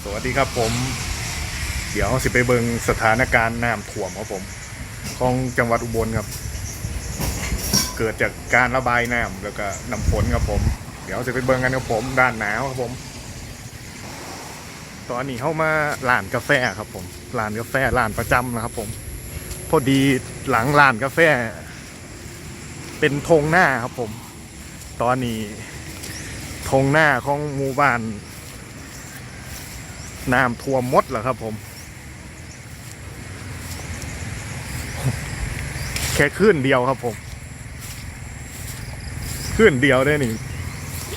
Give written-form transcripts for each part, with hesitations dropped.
สวัสดีครับผมเดี๋ยวสิไปเบิงสถานการณ์น้ำท่วมครับผมของจังหวัดอุบลครับเกิดจากการระบายน้ำแล้วก็น้ำฝนครับผมเดี๋ยวสิไปเบิงกันครับผมด้านหนาวครับผมตอนนี้เข้ามาร้านกาแฟครับผมร้านกาแฟร้านประจำนะครับผมพอดีหลังร้านกาแฟเป็นธงหน้าครับผมตอนนี้ธงหน้าของหมู่บ้านน้ำท่วมหมดแล้วครับผมแค่คืนเดียวครับผมคืนเดียวได้นี่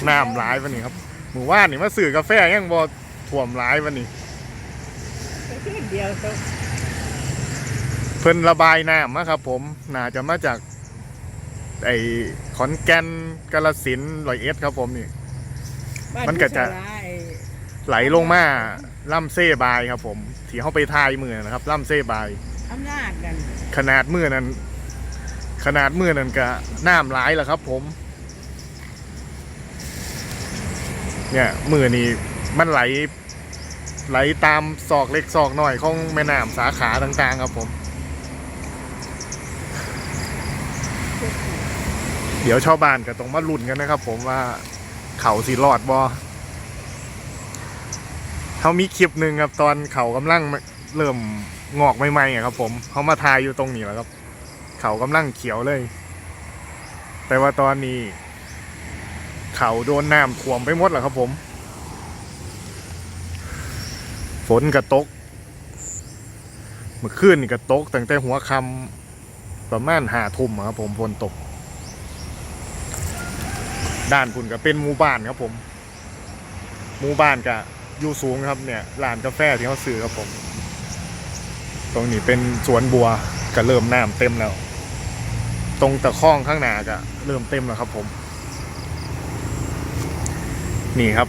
น้ำร้ายวันนี้ครับหมู่บ้านนี่มาซื้อกาแฟยังบ่ท่วมร้ายวันนี้คืนเดียวก็เพิ่นระบายน้ำนะครับผมน่าจะมาจากไอ้ขอนแก่นกาฬสินธุ์ร้อยเอ็ดครับผมนี่มันก็จะไหลลงมาล่ำเซ่บายครับผมที่เขาไปทายมือนะครับล่ำเซ่บายอำนาจกันขนาดมือนั้นก็น้ำร้ายแล้วครับผมเนี่ยมือนี้มันไหลตามศอกเล็กศอกน้อยของแม่น้ำสาขาต่างๆครับผมเดี๋ยวชาวบ้านก็ต้องมาลุ้นกันนะครับผมว่าเขาสิรอดบ่เขามีคลิปหนึ่งครับตอนเขากำลังเริ่มงอกใหม่ๆครับผมเขามาทายอยู่ตรงนี้แล้วครับเขากำลังเขียวเลยแต่ว่าตอนนี้เขาโดนน้ำท่วมไปหมดแล้วครับผมฝนกระตกเมื่อคืนนี่กระตกตั้งแต่หัวค่ำประมาณ5 ทุ่มครับผมฝนตกด้านคุณก็เป็นหมู่บ้านครับผมหมู่บ้านก็อยู่สูงครับเนี่ยร้านกาแฟที่เขาซื้อครับผมตรงนี้เป็นสวนบัวก็เริ่มน้ำเต็มแล้วตรงตะข้องข้างหน้าก็เริ่มเต็มแล้วครับผมนี่ครับ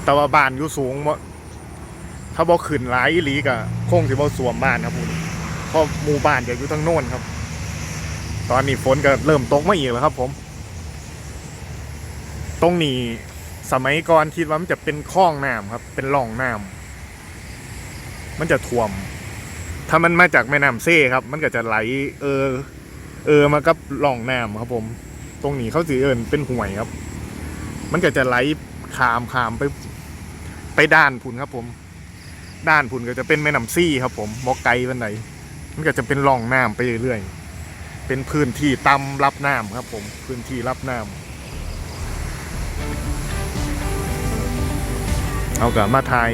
ตะวันบ้านอยู่สูงถ้าบ่ขึ้นหลายอีหลีก็คงสิบ่สวมบ้านครับผมเพราะหมู่บ้านจะอยู่ทางโน้นครับตอนนี้ฝนก็เริ่มตกมาอีกแล้วครับผมตรงนี้สมัยก่อนคิดว่ามันจะเป็นคลองน้ำครับเป็นร่องน้ำมันจะท่วมถ้ามันมาจากแม่น้ำเซ่ครับมันก็จะไหลมากับร่องน้ำครับผมตรงนี้เขาสิเอิ้นเป็นห้วยครับมันก็จะไหลข้ามไปด้านพุ่นครับผมด้านพุ่นก็จะเป็นแม่น้ำซี่ครับผมบ่ไกลปานใดมันก็จะเป็นร่องน้ำไปเรื่อยๆเป็นพื้นที่ต่ำรับน้ำครับผมพื้นที่รับน้ำเอากลับมาไทย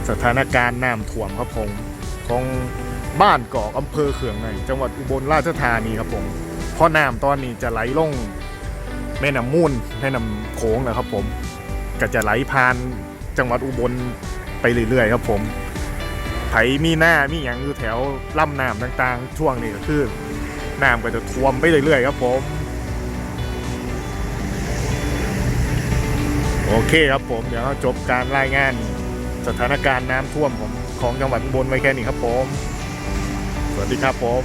สถานการณ์น้ำท่วมครับผมของบ้านกอกอำเภอเขื่องในจังหวัดอุบลราชธานีครับผมเพราะน้ำตอนนี้จะไหลลงแม่น้ำมูลแม่น้ำโขงนะครับผมก็จะไหลผ่านจังหวัดอุบลไปเรื่อยๆครับผมไผมีหน้ามีอย่างอยู่แถวลำน้ำต่างๆช่วงนี้ก็คือน้ำก็จะท่วมไปเรื่อยๆครับผมโอเคครับผมเดี๋ยวจบการรายงานสถานการณ์น้ำท่วมของจังหวัดอุบลไว้แค่นี้ครับผมสวัสดีครับผม